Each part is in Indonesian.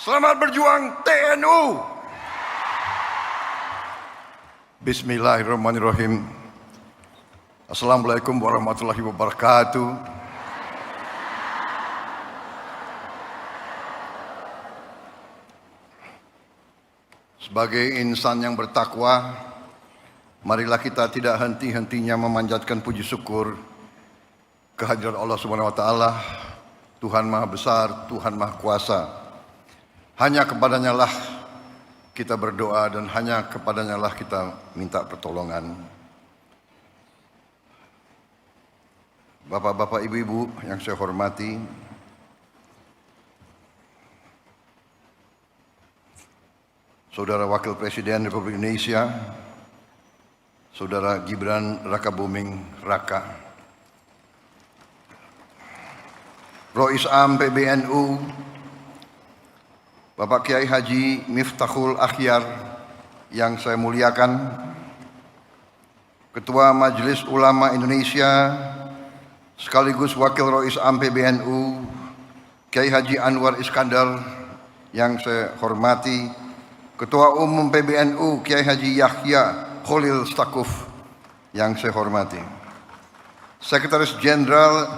Selamat berjuang TNU. Bismillahirrahmanirrahim. Assalamualaikum warahmatullahi wabarakatuh. Sebagai insan yang bertakwa, marilah kita tidak henti-hentinya memanjatkan puji syukur kehadirat Allah Subhanahu wa taala, Tuhan Maha Besar, Tuhan Maha Kuasa. Hanya kepadanya lah kita berdoa dan hanya kepadanya lah kita minta pertolongan. Bapak-bapak, ibu-ibu yang saya hormati, Saudara Wakil Presiden Republik Indonesia, Saudara Gibran Rakabuming Raka, Rois Am PBNU, Bapak Kiai Haji Miftahul Akhyar yang saya muliakan, Ketua Majelis Ulama Indonesia sekaligus Wakil Rois Am PBNU, Kiai Haji Anwar Iskandar yang saya hormati, Ketua Umum PBNU Kiai Haji Yahya Khalil Stakuf yang saya hormati, Sekretaris Jenderal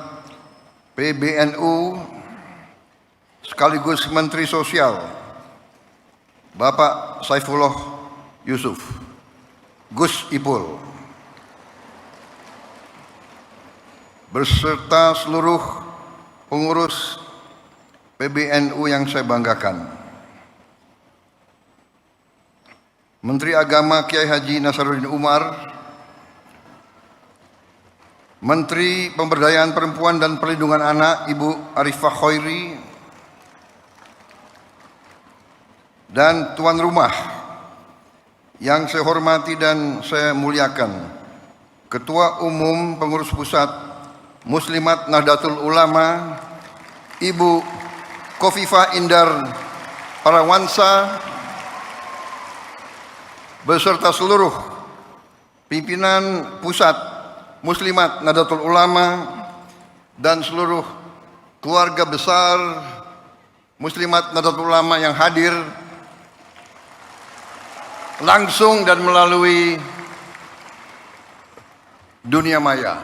PBNU sekaligus Menteri Sosial Bapak Saifullah Yusuf, Gus Ipul, beserta seluruh pengurus PBNU yang saya banggakan, Menteri Agama Kiai Haji Nasaruddin Umar, Menteri Pemberdayaan Perempuan dan Perlindungan Anak Ibu Arifah Khairi, dan tuan rumah yang saya hormati dan saya muliakan, Ketua Umum Pengurus Pusat Muslimat Nahdlatul Ulama Ibu Khofifah Indar Parawansa, beserta seluruh pimpinan Pusat Muslimat Nahdlatul Ulama dan seluruh keluarga besar Muslimat Nahdlatul Ulama yang hadir langsung dan melalui dunia maya.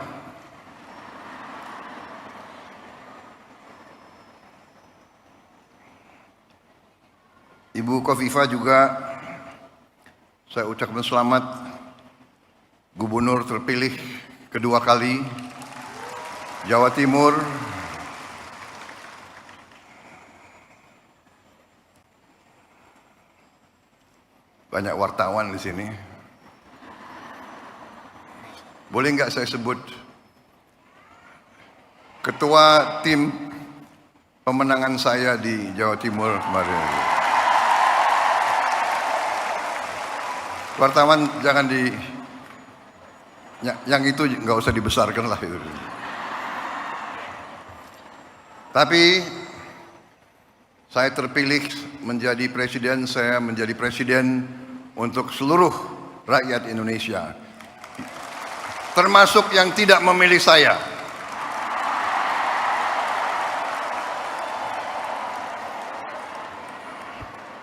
Ibu Khofifah juga saya ucapkan selamat Gubernur terpilih kedua kali Jawa Timur. Banyak wartawan di sini. Boleh nggak saya sebut ketua tim pemenangan saya di Jawa Timur kemarin? Wartawan jangan yang itu nggak usah dibesarkan lah itu. Tapi saya terpilih menjadi presiden, saya menjadi presiden untuk seluruh rakyat Indonesia, termasuk yang tidak memilih saya.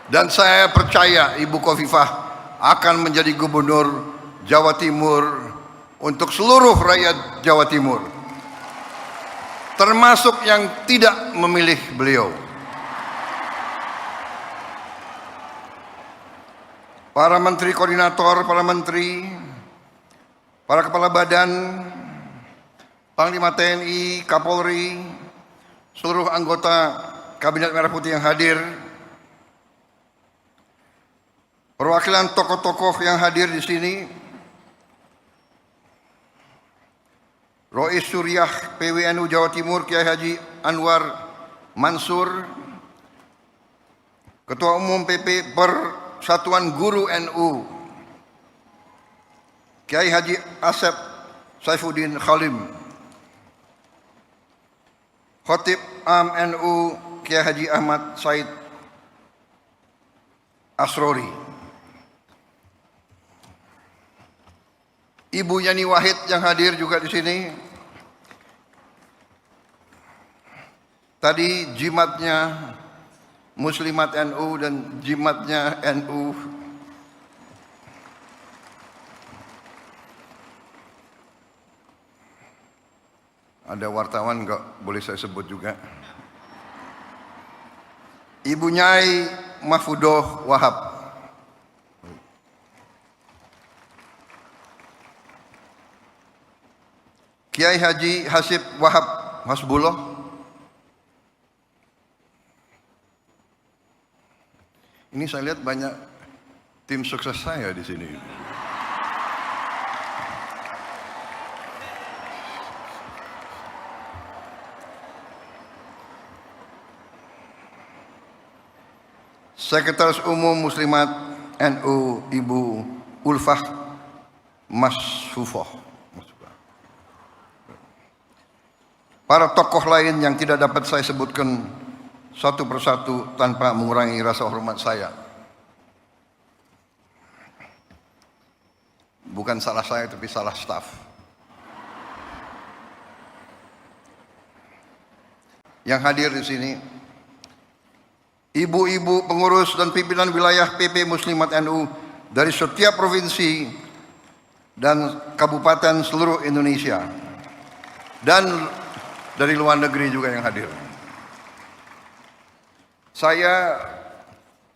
Dan saya percaya Ibu Khofifah akan menjadi gubernur Jawa Timur untuk seluruh rakyat Jawa Timur, termasuk yang tidak memilih beliau. Para menteri koordinator, para menteri, para kepala badan, Panglima TNI, Kapolri, seluruh anggota Kabinet Merah Putih yang hadir, perwakilan tokoh-tokoh yang hadir di sini, Rois Suriah PWNU Jawa Timur Kiai Haji Anwar Mansur, Ketua Umum PP Persatuan Guru NU Kiai Haji Asep Saifuddin Khalim, Khatib Am NU Kiai Haji Ahmad Said Asrori, Ibu Yani Wahid yang hadir juga di sini. Tadi jimatnya Muslimat NU dan jimatnya NU. Ada wartawan nggak boleh saya sebut juga. Ibu Nyai Mahfudoh Wahab. Kiai Haji Hasib Wahab Hasbullah. Ini saya lihat banyak tim sukses saya di sini. Sekretaris Umum Muslimat NU Ibu Ulfah Masfufoh. Para tokoh lain yang tidak dapat saya sebutkan satu persatu tanpa mengurangi rasa hormat saya. Bukan salah saya tapi salah staf. Yang hadir di sini, ibu-ibu pengurus dan pimpinan wilayah PP Muslimat NU dari setiap provinsi dan kabupaten seluruh Indonesia, dan dari luar negeri juga yang hadir. Saya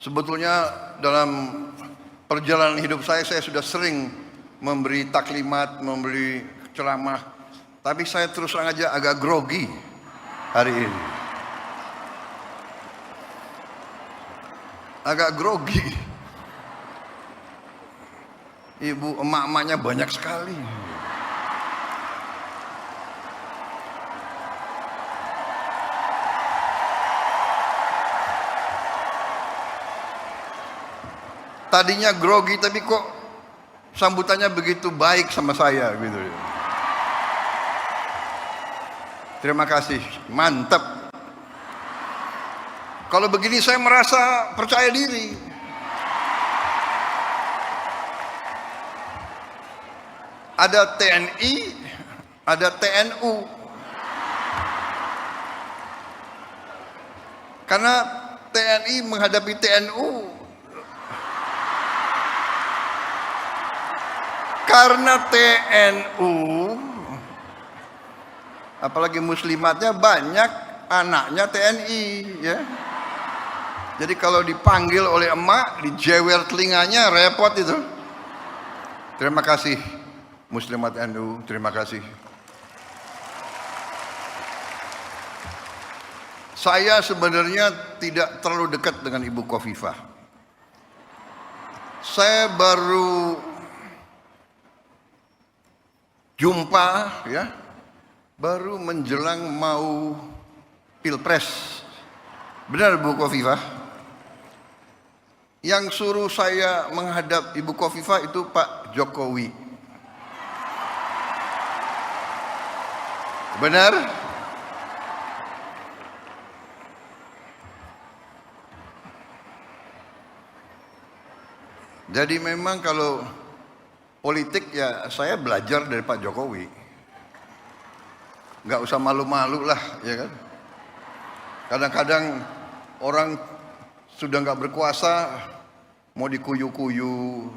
sebetulnya dalam perjalanan hidup saya sudah sering memberi taklimat, memberi ceramah, tapi saya terus terang aja agak grogi hari ini. Agak grogi. Ibu emak-emaknya banyak sekali. Tadinya grogi tapi kok sambutannya begitu baik sama saya gitu. Terima kasih, mantap. Kalau begini saya merasa percaya diri. Ada TNI, ada TNU. Karena TNI menghadapi TNU. Karena TNU, apalagi muslimatnya banyak anaknya TNI, ya. Jadi kalau dipanggil oleh emak, dijewer telinganya, repot itu. Terima kasih Muslimat NU, terima kasih. Saya sebenarnya tidak terlalu dekat dengan Ibu Khofifah. Saya baru jumpa, ya, baru menjelang mau Pilpres. Benar Bu Khofifah? Yang suruh saya menghadap Ibu Khofifah itu Pak Jokowi. Benar? Jadi memang kalau politik ya saya belajar dari Pak Jokowi. Nggak usah malu-malu lah, ya kan? Kadang-kadang orang sudah nggak berkuasa, mau dikuyu-kuyu,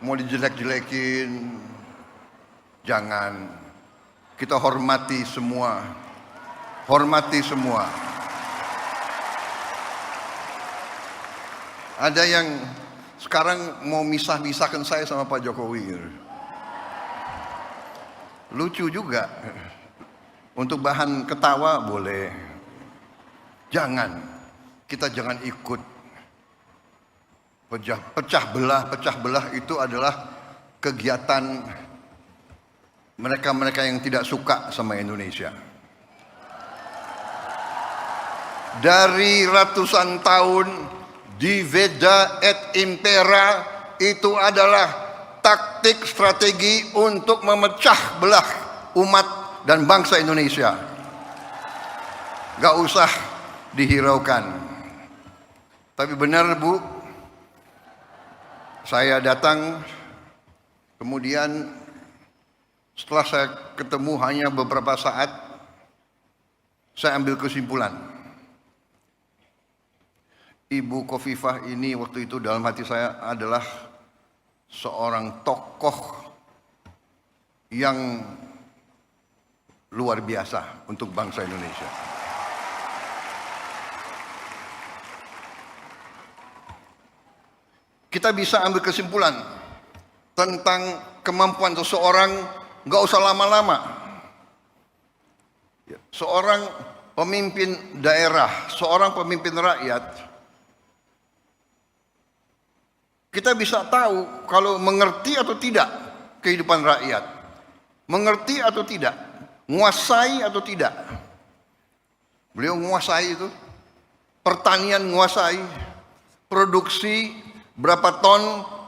mau dijelek-jelekin. Jangan. Kita hormati semua. Hormati semua. Ada yang sekarang mau misah-misahkan saya sama Pak Jokowi. Lucu juga. Untuk bahan ketawa boleh. Jangan. Kita jangan ikut. Pecah belah itu adalah kegiatan mereka-mereka yang tidak suka sama Indonesia. Dari ratusan tahun, diveda et impera itu adalah taktik strategi untuk memecah belah umat dan bangsa Indonesia. Gak usah dihiraukan. Tapi benar Bu, saya datang, kemudian setelah saya ketemu hanya beberapa saat, saya ambil kesimpulan. Ibu Khofifah ini waktu itu dalam hati saya adalah seorang tokoh yang luar biasa untuk bangsa Indonesia. Kita bisa ambil kesimpulan tentang kemampuan seseorang, nggak usah lama-lama. Seorang pemimpin daerah, seorang pemimpin rakyat, kita bisa tahu kalau mengerti atau tidak kehidupan rakyat, mengerti atau tidak, menguasai atau tidak. Beliau menguasai itu, pertanian menguasai, produksi berapa ton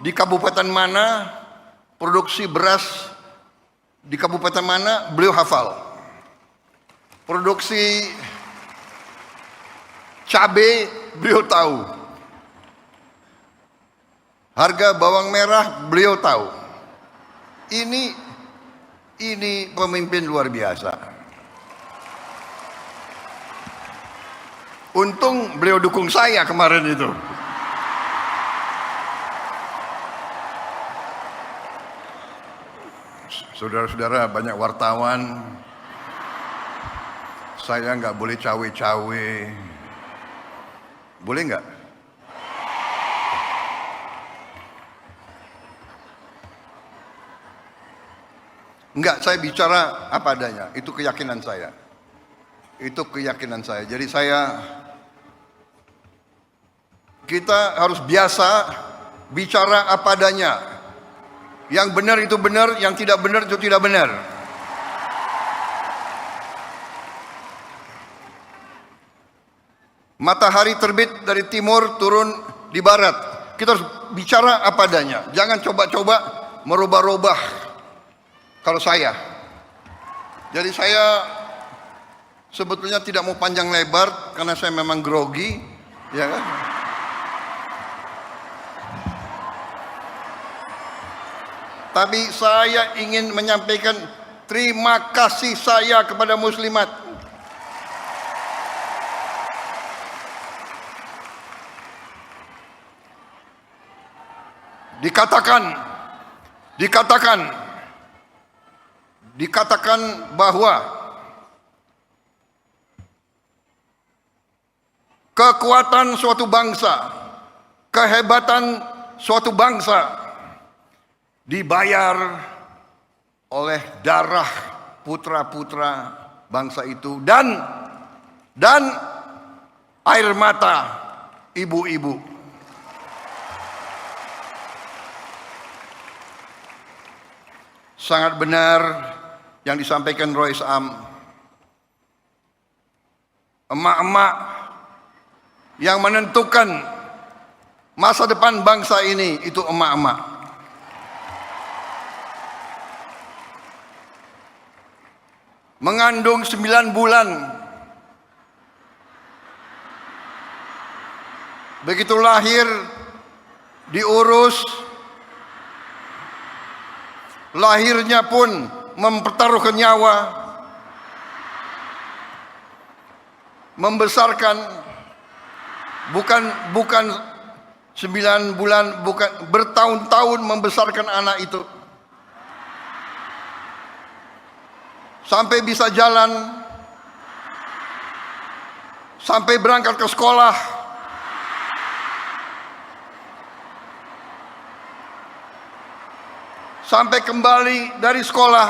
di kabupaten mana, produksi beras di kabupaten mana, beliau hafal. Produksi cabai beliau tahu. Harga bawang merah beliau tahu. Ini pemimpin luar biasa. Untung beliau dukung saya kemarin itu. Saudara-saudara, banyak wartawan. Saya nggak boleh cawe-cawe. Boleh nggak? Enggak, saya bicara apa adanya. Itu keyakinan saya. Itu keyakinan saya. Jadi kita harus biasa bicara apa adanya. Yang benar itu benar, yang tidak benar itu tidak benar. Matahari terbit dari timur, turun di barat. Kita harus bicara apa adanya. Jangan coba-coba merubah-rubah. Kalau jadi saya sebetulnya tidak mau panjang lebar karena saya memang grogi, ya kan? Tapi saya ingin menyampaikan terima kasih saya kepada muslimat. Dikatakan bahwa kekuatan suatu bangsa, kehebatan suatu bangsa dibayar oleh darah putra-putra bangsa itu dan air mata ibu-ibu. Sangat benar yang disampaikan Rois Am. Emak-emak yang menentukan masa depan bangsa ini itu emak-emak. Mengandung 9 bulan. Begitu lahir diurus, lahirnya pun mempertaruhkan nyawa, membesarkan bukan 9 bulan, bukan bertahun-tahun membesarkan anak itu sampai bisa jalan, sampai berangkat ke sekolah, sampai kembali dari sekolah,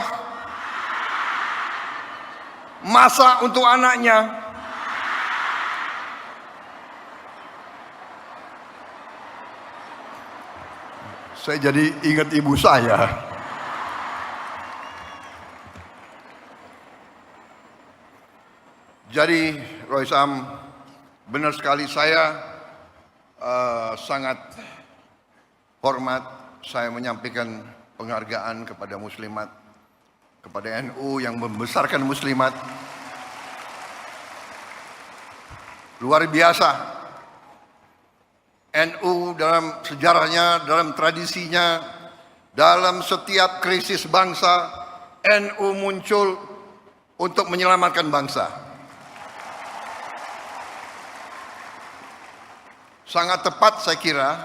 masak untuk anaknya, saya jadi ingat ibu saya. Jadi Rois Am, benar sekali saya sangat hormat, saya menyampaikan penghargaan kepada muslimat, kepada NU yang membesarkan muslimat. Luar biasa. NU dalam sejarahnya, dalam tradisinya, dalam setiap krisis bangsa, NU muncul untuk menyelamatkan bangsa. Sangat tepat saya kira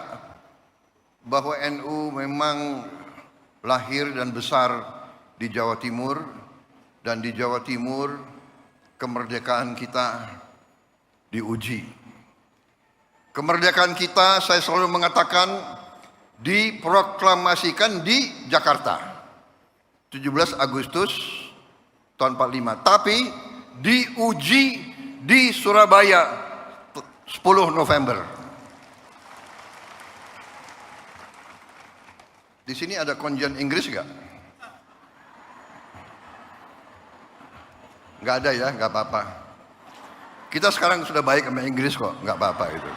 bahwa NU memang lahir dan besar di Jawa Timur, dan di Jawa Timur kemerdekaan kita diuji. Kemerdekaan kita, saya selalu mengatakan, diproklamasikan di Jakarta 17 Agustus tahun 45, tapi diuji di Surabaya 10 November. Di sini ada konjen Inggris nggak? Nggak ada ya, nggak apa-apa. Kita sekarang sudah baik sama Inggris kok, nggak apa-apa itu.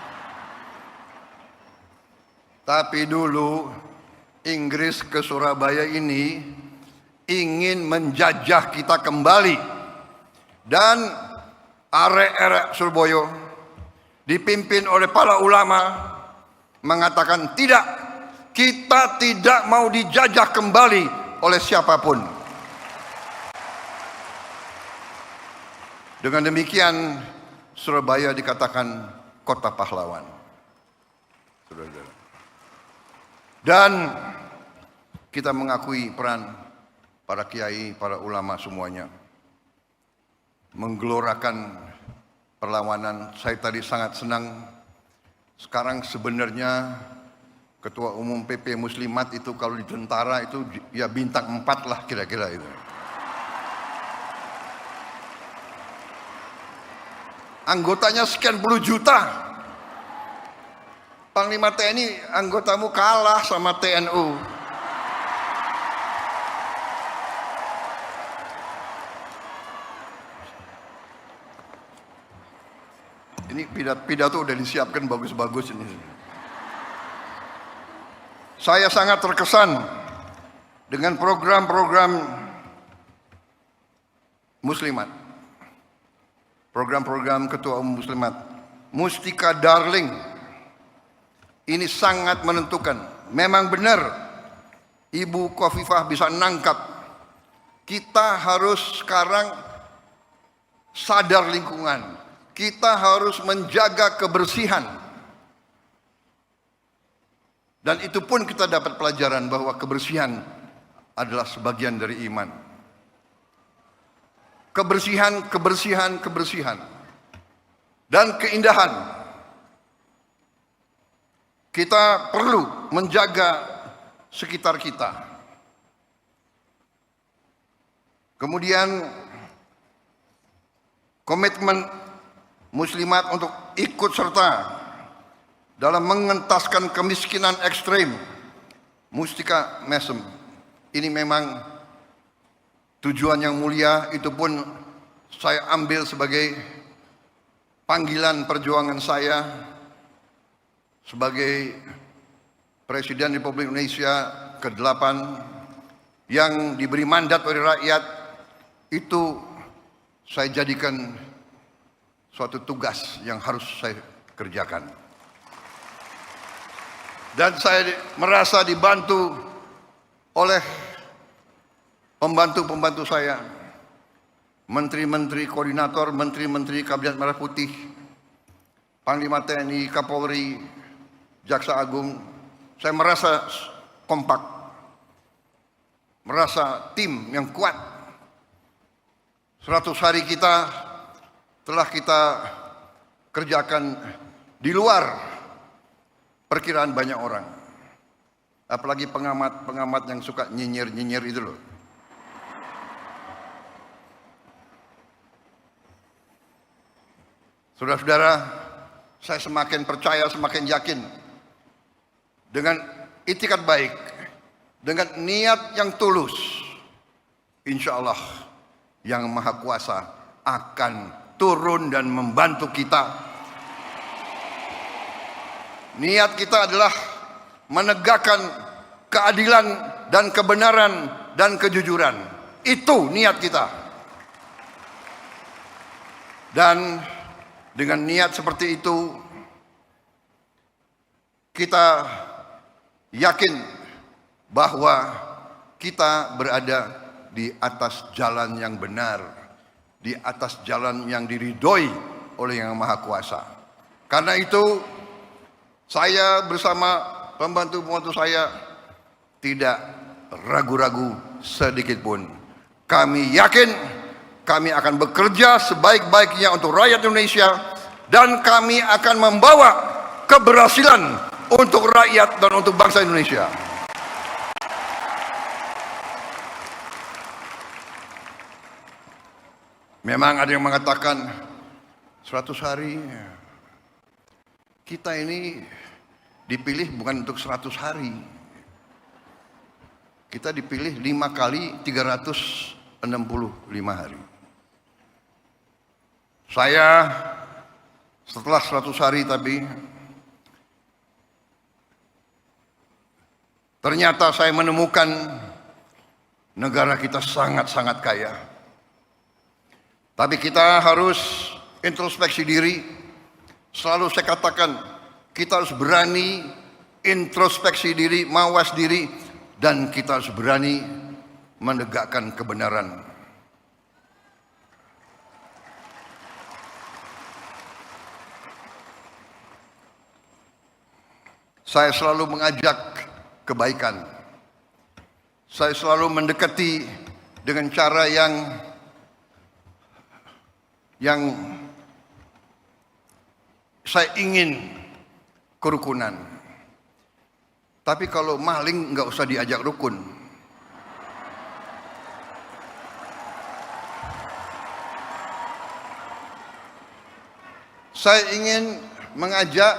Tapi dulu Inggris ke Surabaya ini ingin menjajah kita kembali, dan arek-arek Surabaya dipimpin oleh para ulama mengatakan tidak, kita tidak mau dijajah kembali oleh siapapun. Dengan demikian Surabaya dikatakan kota pahlawan. Dan kita mengakui peran para kiai, para ulama semuanya menggelorakan perlawanan. Saya tadi sangat senang. Sekarang sebenarnya Ketua Umum PP Muslimat itu kalau di tentara itu ya bintang 4 lah kira-kira itu. Anggotanya sekian puluh juta. Panglima TNI anggotamu kalah sama TNU. Ini pidato udah disiapkan bagus-bagus ini. Saya sangat terkesan dengan program-program Muslimat. Program-program Ketua Umum Muslimat. Mustika Darling. Ini sangat menentukan. Memang benar Ibu Khofifah bisa nangkap. Kita harus sekarang sadar lingkungan. Kita harus menjaga kebersihan. Dan itu pun kita dapat pelajaran bahwa kebersihan adalah sebagian dari iman. Kebersihan, kebersihan, kebersihan. Dan keindahan. Kita perlu menjaga sekitar kita. Kemudian komitmen Muslimat untuk ikut serta dalam mengentaskan kemiskinan ekstrim. Mustika Mesem. Ini memang tujuan yang mulia, itu pun saya ambil sebagai panggilan perjuangan saya sebagai Presiden Republik Indonesia ke-8 yang diberi mandat oleh rakyat. Itu saya jadikan suatu tugas yang harus saya kerjakan. Dan saya merasa dibantu oleh pembantu-pembantu saya, menteri-menteri koordinator, menteri-menteri Kabinet Merah Putih, Panglima TNI, Kapolri, Jaksa Agung. Saya merasa kompak, merasa tim yang kuat. 100 hari kita telah kita kerjakan di luar perkiraan banyak orang. Apalagi pengamat-pengamat yang suka nyinyir-nyinyir itu loh. Saudara-saudara, saya semakin percaya, semakin yakin dengan itikat baik, dengan niat yang tulus, insya Allah Yang Maha Kuasa akan turun dan membantu kita. Niat kita adalah menegakkan keadilan dan kebenaran dan kejujuran. Itu niat kita. Dan dengan niat seperti itu, kita yakin bahwa kita berada di atas jalan yang benar, di atas jalan yang diridhoi oleh Yang Maha Kuasa. Karena itu, Saya bersama pembantu-pembantu saya tidak ragu-ragu sedikit pun. Kami yakin kami akan bekerja sebaik-baiknya untuk rakyat Indonesia dan kami akan membawa keberhasilan untuk rakyat dan untuk bangsa Indonesia. Memang ada yang mengatakan 100 hari. Kita ini dipilih bukan untuk 100 hari. Kita dipilih 5 kali 365 hari. Saya setelah 100 hari tapi ternyata saya menemukan negara kita sangat-sangat kaya. Tapi kita harus introspeksi diri. Selalu saya katakan, kita harus berani introspeksi diri, mawas diri, dan kita harus berani menegakkan kebenaran. Saya selalu mengajak kebaikan. Saya selalu mendekati dengan cara yang saya ingin kerukunan. Tapi kalau maling nggak usah diajak rukun. Saya ingin mengajak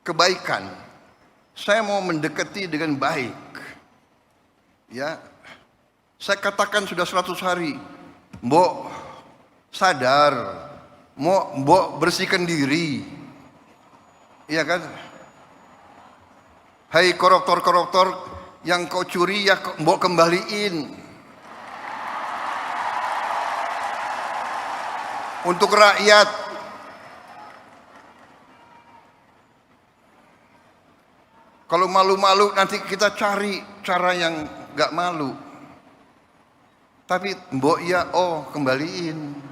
kebaikan. Saya mau mendekati dengan baik. Ya, saya katakan sudah 100 hari. Mbok sadar, mbok bersihkan diri. Iya kan? Hai koruptor-koruptor yang kau curi ya mbok kembaliin. Untuk rakyat. Kalau malu-malu nanti kita cari cara yang gak malu. Tapi mbok ya kembaliin.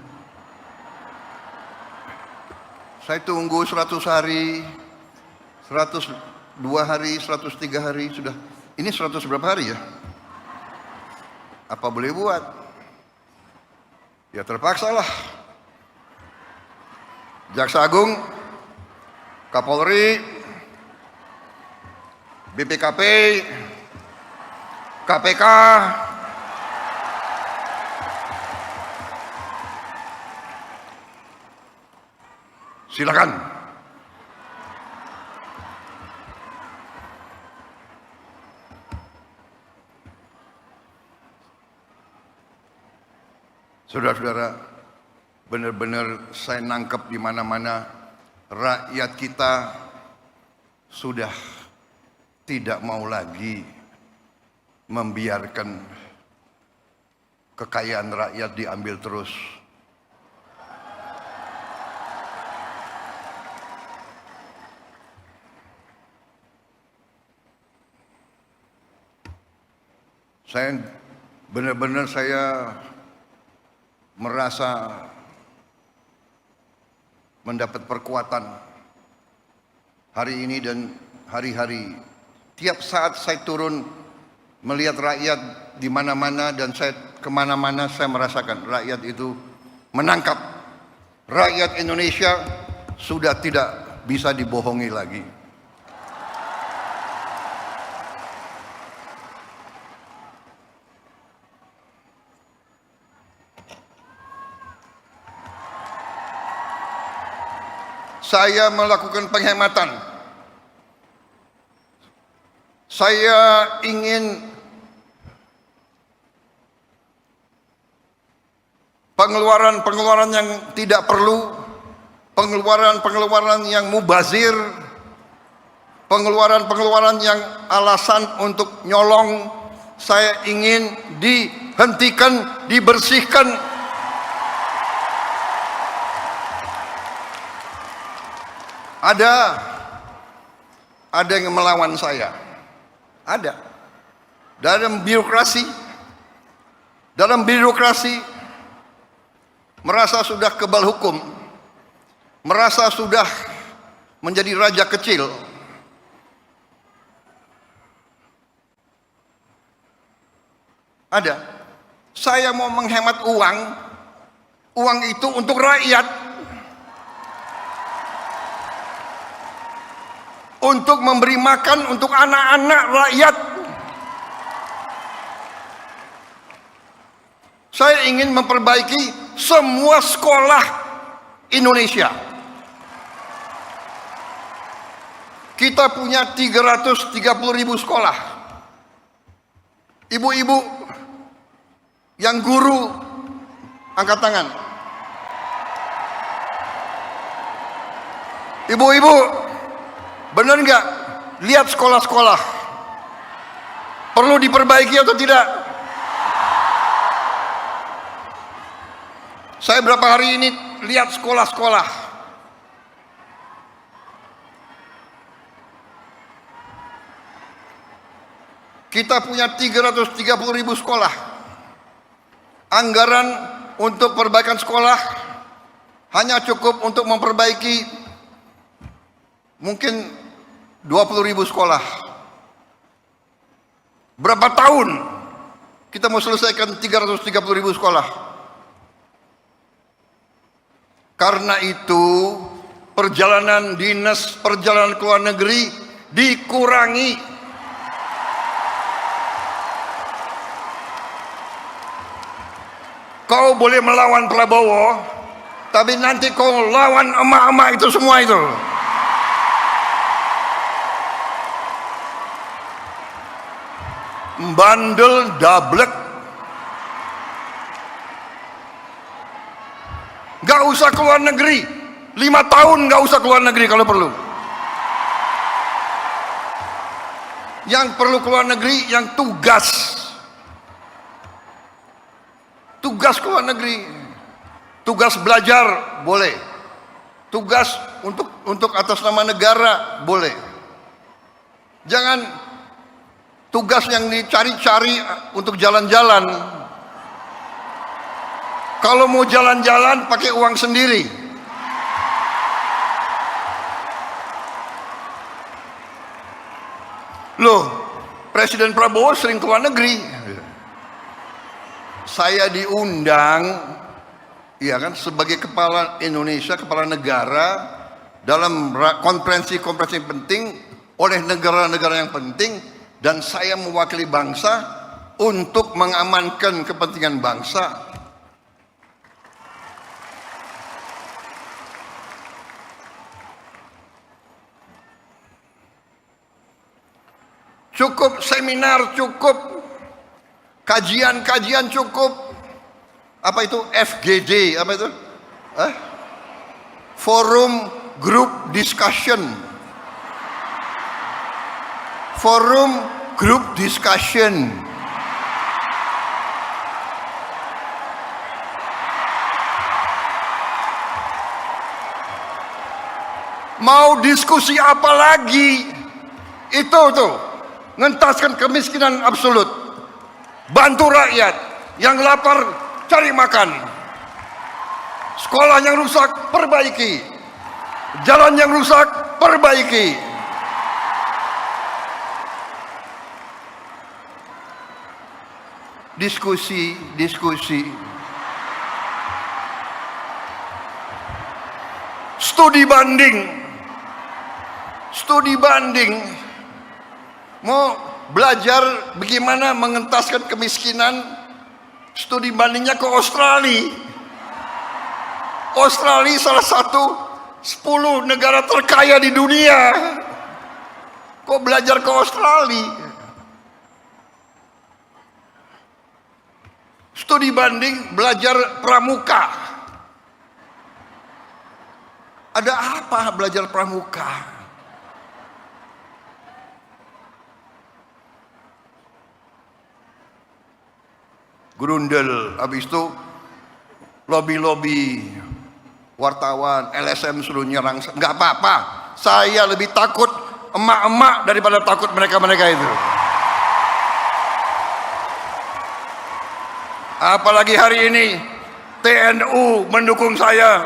Saya tunggu 100 hari, 102 hari, 103 hari sudah. Ini 100 berapa hari ya? Apa boleh buat? Ya terpaksa lah. Jaksa Agung, Kapolri, BPKP, KPK, silakan. Saudara-saudara, benar-benar saya nangkep di mana-mana rakyat kita sudah tidak mau lagi membiarkan kekayaan rakyat diambil terus. Saya benar-benar merasa mendapat perkuatan hari ini dan hari-hari. Tiap saat saya turun melihat rakyat di mana-mana dan saya kemana-mana saya merasakan rakyat itu menangkap. Rakyat Indonesia sudah tidak bisa dibohongi lagi. Saya melakukan penghematan. Saya ingin pengeluaran-pengeluaran yang tidak perlu, pengeluaran-pengeluaran yang mubazir, pengeluaran-pengeluaran yang alasan untuk nyolong, saya ingin dihentikan, dibersihkan. Ada yang melawan saya. Ada. Dalam birokrasi merasa sudah kebal hukum, merasa sudah menjadi raja kecil. Ada. Saya mau menghemat uang, uang itu untuk rakyat, untuk memberi makan untuk anak-anak rakyat. Saya ingin memperbaiki semua sekolah Indonesia. Kita punya 330.000 sekolah. Ibu-ibu yang guru, angkat tangan. Ibu-ibu, benar nggak? Lihat sekolah-sekolah. Perlu diperbaiki atau tidak? Saya berapa hari ini lihat sekolah-sekolah. Kita punya 330.000 sekolah. Anggaran untuk perbaikan sekolah hanya cukup untuk memperbaiki mungkin 20.000 sekolah. Berapa tahun kita mau selesaikan 330.000 sekolah? Karena itu perjalanan dinas, perjalanan ke luar negeri dikurangi. Kau boleh melawan Prabowo, tapi nanti kau lawan emak-emak itu semua itu. Bandel dablek. Gak usah keluar negeri, 5 tahun gak usah keluar negeri kalau perlu. Yang perlu keluar negeri yang tugas keluar negeri, tugas belajar boleh, tugas untuk atas nama negara boleh. Jangan tugas yang dicari-cari untuk jalan-jalan. Kalau mau jalan-jalan pakai uang sendiri. Loh, Presiden Prabowo sering keluar negeri. Saya diundang, ya kan, sebagai kepala Indonesia, kepala negara dalam konferensi-konferensi penting oleh negara-negara yang penting, dan saya mewakili bangsa untuk mengamankan kepentingan bangsa. Cukup seminar, cukup kajian-kajian, cukup apa itu FGD, apa itu? Forum Group Discussion. Forum Group Discussion. Mau diskusi apa lagi? Itu tuh, ngentaskan kemiskinan absolut, bantu rakyat yang lapar cari makan, sekolah yang rusak perbaiki, jalan yang rusak perbaiki. Diskusi. Studi banding. Mau belajar bagaimana mengentaskan kemiskinan, studi bandingnya ke Australia. Australia salah satu 10 negara terkaya di dunia. Kok belajar ke Australia? Studi banding, belajar pramuka. Ada apa belajar pramuka? Grundel, habis itu lobby wartawan, LSM suruh nyerang. Nggak apa-apa, saya lebih takut emak-emak daripada takut mereka-mereka itu. Apalagi hari ini TNU mendukung saya.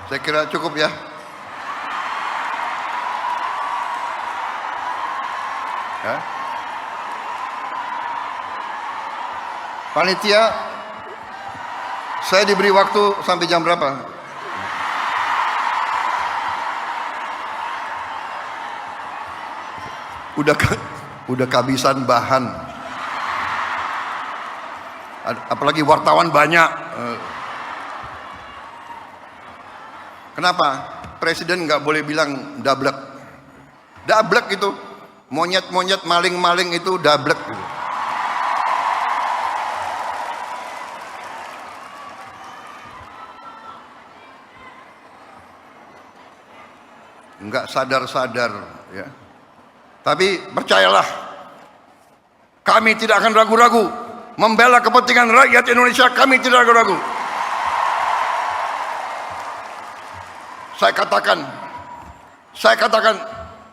Saya kira cukup ya. Ya. Panitia, saya diberi waktu sampai jam berapa? Udah kehabisan bahan. Apalagi wartawan banyak. Kenapa? Presiden nggak boleh bilang dablek. Dablek itu monyet-monyet, maling-maling itu dablek. Nggak sadar-sadar, ya. Tapi percayalah, kami tidak akan ragu-ragu membela kepentingan rakyat Indonesia. Kami tidak ragu-ragu. Saya katakan,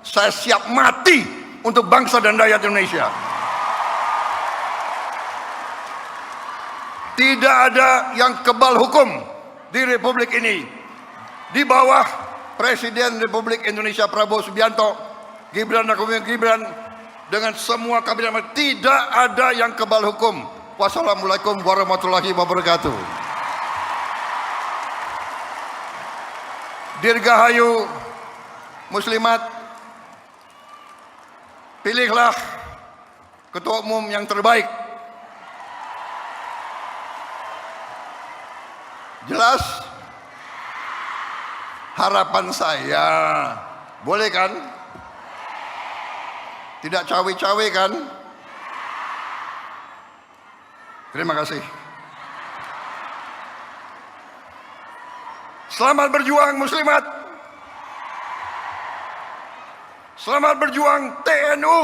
saya siap mati untuk bangsa dan rakyat Indonesia. Tidak ada yang kebal hukum di Republik ini. Di bawah Presiden Republik Indonesia Prabowo Subianto, Gibran Rakabuming Gibran, dengan semua kabinet, tidak ada yang kebal hukum. Wassalamualaikum warahmatullahi wabarakatuh. Dirgahayu muslimat, pilihlah ketua umum yang terbaik. Jelas? Harapan saya, boleh kan? Tidak cawe-cawe kan? Terima kasih. Selamat berjuang muslimat. Selamat berjuang TNU.